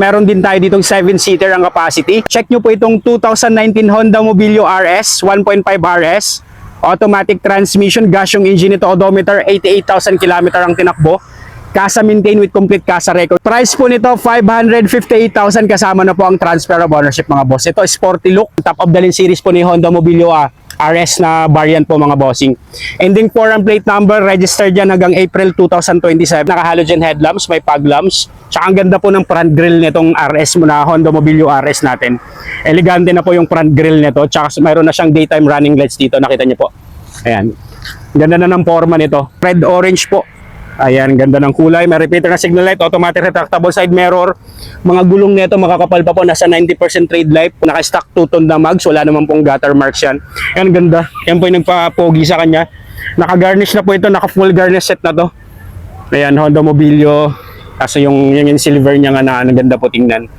Meron din tayo ditong 7-seater ang capacity. Check nyo po itong 2019 Honda Mobilio RS, 1.5 RS. Automatic transmission, gas yung engine nito, odometer, 88,000 km ang tinakbo. Kasa maintain with complete kasa record. Price po nito, 558,000 kasama na po ang transfer of ownership mga boss. Ito, sporty look. Top of the line series po ni Honda Mobilio RS na variant po mga bossing. Ending 4 ang plate number, registered yan hanggang April 2027. Naka-halogen headlamps, may fog lamps. Tsaka ang ganda po ng front grille nitong RS mo na Honda Mobilio RS natin. Elegante na po yung front grille nito. Tsaka mayroon na siyang daytime running lights dito. Nakita niyo po. Ayan. Ganda na ng forma nito. Red orange po. Ayan, ganda ng kulay. May repeater na signal light, automatic retractable side mirror. Mga gulong nito makakapal pa po, nasa 90% trade life. Naka-stock 2-tone na mags, wala naman pong gutter marks yan. Ayan, ganda. Yan po yung nagpa-pogi sa kanya. Naka-garnish na po ito, naka-full garnish set na to. Ayan, Honda Mobilio. Kaso yung silver niya nga na ganda po tingnan.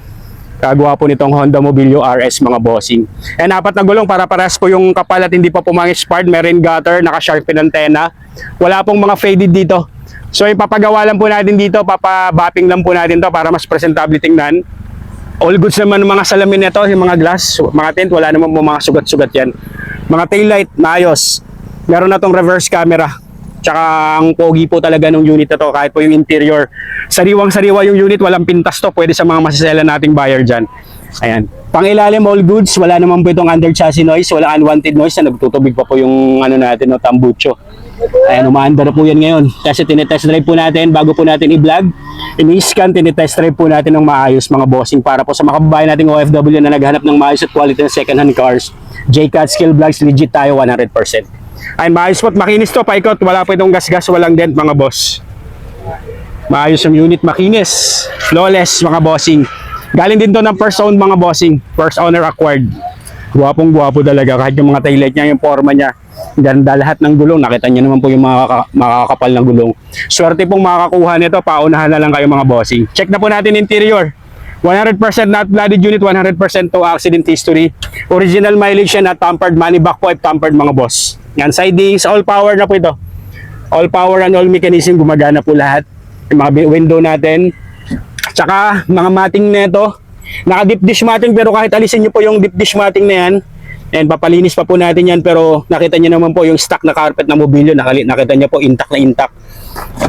Kagawa po nitong Honda Mobilio RS mga bossing. And 4 na gulong para paras po yung kapal at hindi pa po mga expired. May rain gutter, naka-sharpen antena. Wala pong mga faded dito. So ipapagawa lang po natin dito, papabapping lang po natin to para mas presentable tingnan. All goods naman ng mga salamin nito, yung mga glass, mga tint, wala naman po mga sugat-sugat yan. Mga taillight, maayos. Meron na tong reverse camera. Tsaka ang pogi po talaga ng unit na to, kahit po yung interior. Sariwang-sariwa yung unit, walang pintas to, pwede sa mga masasela nating buyer dyan. Ayan. Pangilalim all goods, wala naman po itong under chassis noise, wala unwanted noise na nagtutubig pa po yung ano natin, no, tambucho. Ayan, umaanda na po yan ngayon. Kasi tinitest drive po natin, bago po natin i-vlog, ini-scan, tinitest drive po natin ng maayos mga bossing para po sa mga kababayan nating OFW na naghanap ng maayos at quality ng second hand cars. JCAT Skill Vlogs, legit tayo 100%. Ay, maayos po at makinis to, paikot, wala po itong gas-gas, walang dent mga boss. Maayos yung unit, makinis, flawless mga bossing. Galing din to ng first owned mga bossing, first owner acquired. Guwapong-guwapo talaga, kahit yung mga taillight niya, yung forma niya, ganda lahat ng gulong. Nakita niyo naman po yung makakapal ng gulong. Swerte pong makakakuha nito, paunahan na lang kayo mga bossing. Check na po natin interior. 100% not blooded unit, 100% to accident history. Original mileage yan at tampered, money back po if tampered mga boss. Yan, sidings, all power na po ito. All power and all mechanism, gumagana po lahat. Yung mga window natin. Tsaka, mga mating nito. Naka-deep dish matting pero kahit alisin nyo po yung deep dish matting na yan, and papalinis pa po natin yan, pero nakita nyo naman po yung stock na carpet na Mobilio, nakita nyo po intact na intact.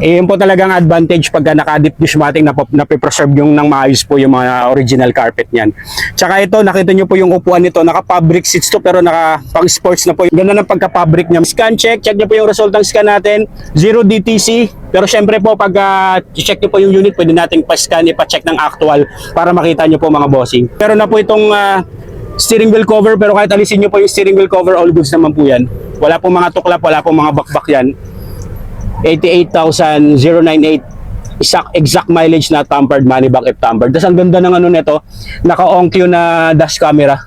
Eh, yun po talagang advantage pagka naka-deep dish matting na preserve yung nang maayos po yung mga original carpet niyan. Tsaka ito, nakita nyo po yung upuan nito, naka-fabric seats to pero naka-pang-sports na po. Ganda ng pagka-fabric niya. Scan check nyo po yung resultang scan natin, 0 DTC. Pero syempre po pag check nyo po yung unit, pwede nating pa-scan, ipa-check ng actual para makita nyo po mga bossing. Pero na po itong steering wheel cover, pero kahit alisin nyo po yung steering wheel cover, all goods naman po yan. Wala pong mga tuklap, wala pong mga bakbak yan. 88,098 exact mileage na tampered, money back if tampered. Tapos ang ganda ng ano nito, naka-OnQ na dash camera.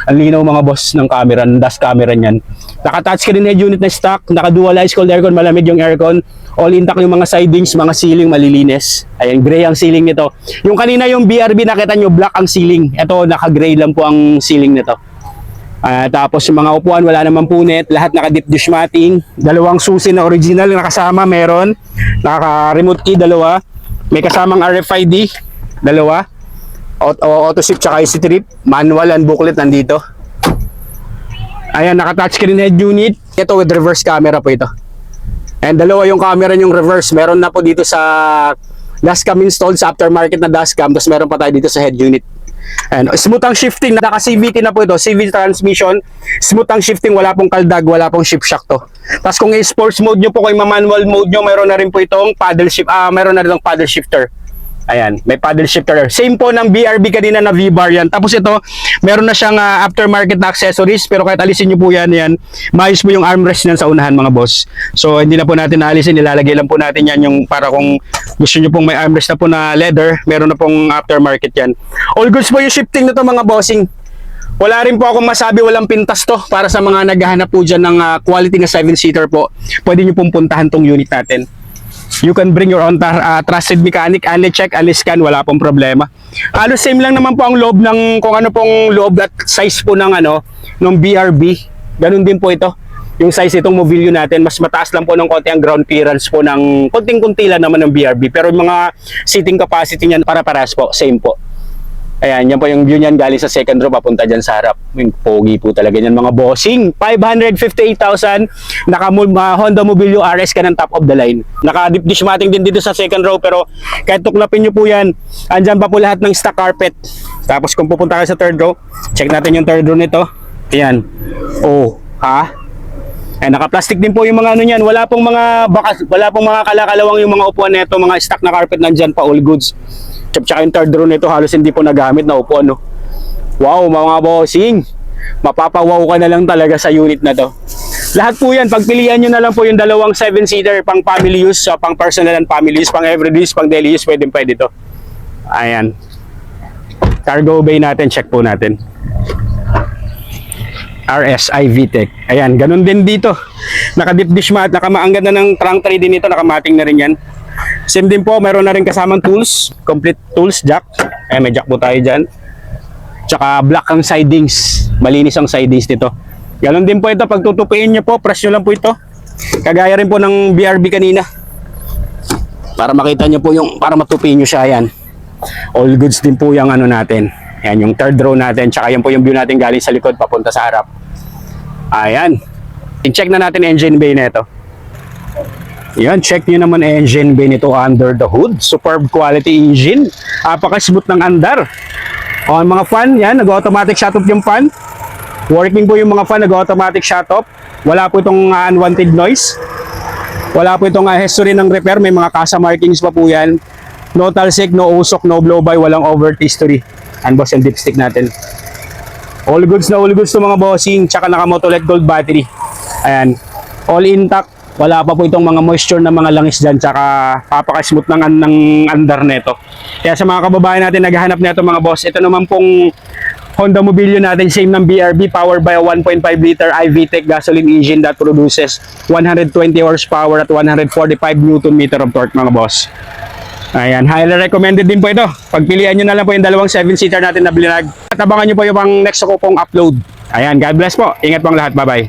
Ang linaw mga boss ng camera, ng dash camera niyan. Naka-touchscreen head unit na stock, naka-dual ice cold aircon, malamig yung aircon. All intact yung mga sidings, mga ceiling malilinis. Ayan, gray ang ceiling nito. Yung kanina yung BRB nakita nyo, black ang ceiling. Ito, naka-gray lang po ang ceiling nito. Tapos yung mga upuan, wala namang punit. Lahat naka-deep dish matting. Dalawang susi na original nakasama, meron. Naka-remote key, dalawa. May kasamang RFID, dalawa. Auto shift tsaka easy trip. Manual and booklet nandito. Ayan, naka-touchscreen head unit. Ito with reverse camera po ito. And dalawa yung camera yung reverse. Meron na po dito sa dashcam installed sa aftermarket na dashcam. Tapos meron pa tayo dito sa head unit. And smooth ang shifting, naka-CVT na po ito, CVT transmission. Smooth ang shifting, wala pong kaldag, wala pong shift shock to. Tapos kung i-sports mode nyo po, kung manual mode nyo, meron na rin po itong paddle shift, meron na rin itong paddle shifter. Ayan, may paddle shifter. Same po ng BRB kanina na V-bar yan. Tapos ito, meron na siyang aftermarket na accessories, pero kahit alisin nyo po yan, maayos po yung armrest niyan sa unahan mga boss. So hindi na po natin naalisin, nilalagay lang po natin yan yung para kung gusto nyo pong may armrest na po na leather, meron na pong aftermarket yan. All goods po yung shifting na to mga bossing. Wala rin po akong masabi, walang pintas to para sa mga naghahanap po dyan ng quality na 7-seater po. Pwede nyo pong puntahan tong unit natin. You can bring your own trusted mechanic, check, scan, wala pong problema. Halos same lang naman po ang loob ng kung ano pong loob at size po ng ng BRB. Ganun din po ito. Yung size itong Mobilio natin, mas mataas lang po ng konti ang ground clearance po ng konting-kunti lang naman ng BRB. Pero yung mga seating capacity niyan para-paras po, same po. Ayan, yan po yung view niyan galing sa second row papunta dyan sa harap. Yung pogi po talaga yan mga bossing. 558,000. Honda Mobilio RS ka ng top of the line. Naka-deep dish matting din dito sa second row pero kahit tuklapin nyo po yan, andyan pa po lahat ng stock carpet. Tapos kung pupunta kayo sa third row, check natin yung third row nito. Ayan. Oh, ha? Ayan, naka-plastic din po yung mga ano niyan. Wala pong mga bakas, wala pong mga kalakalawang yung mga upuan nito, mga stock na carpet nandyan pa, all goods. Tsaka yung third row nito halos hindi po nagamit na upuan, no? Wow, mga bossing, mapapawaw ka na lang talaga sa unit na to. Lahat po yan, pagpilian nyo na lang po yung dalawang 7-seater pang family use, pang personal and family use, pang everyday use, pang daily use, pwede to. Ayan, cargo bay natin, check po natin. RSI VTEC. Ayan, ganun din dito. Naka-deep dish mat, ang ganda ng trunk tray din ito, nakamating na rin yan. Same din po, meron na rin kasamang tools, complete tools, jack. Ayan, may jack po tayo dyan. Tsaka black ang sidings, malinis ang sidings nito. Ganun din po ito, pag tutupiin nyo po, press nyo lang po ito. Kagaya rin po ng BRB kanina. Para makita nyo po yung, para matupiin nyo siya, ayan. All goods din po yung ano natin. Ayan, yung third row natin, tsaka yan po yung view natin galing sa likod, papunta sa harap. Ayan. I-check na natin engine bay nito. Yan, check nyo naman engine bay nito under the hood. Superb quality engine. Apaka-smooth ng andar. O, mga fan, yan, nag-automatic shut off yung fan. Working po yung mga fan, nag-automatic shut off. Wala po itong unwanted noise. Wala po itong history ng repair. May mga kasa markings pa po yan. No talsik, no usok, no blow-by, walang overt history. Unbox yung dipstick natin. All goods na all goods to mga bossing. Tsaka naka-Motolet Gold battery. Ayan, all intact. Wala pa po itong mga moisture na mga langis dyan, tsaka papaka-smooth ng andar neto. Kaya sa mga kababayan natin naghahanap neto mga boss, ito naman pong Honda Mobilio natin, same ng BRB, powered by a 1.5 liter iVTEC gasoline engine that produces 120 horsepower at 145 Newton meter of torque mga boss. Ayan, highly recommended din po ito. Pagpilian nyo na lang po yung dalawang 7-seater natin na Blinag. At abangan nyo po yung pang next ko pong upload. Ayan, God bless po. Ingat pong lahat. Bye-bye.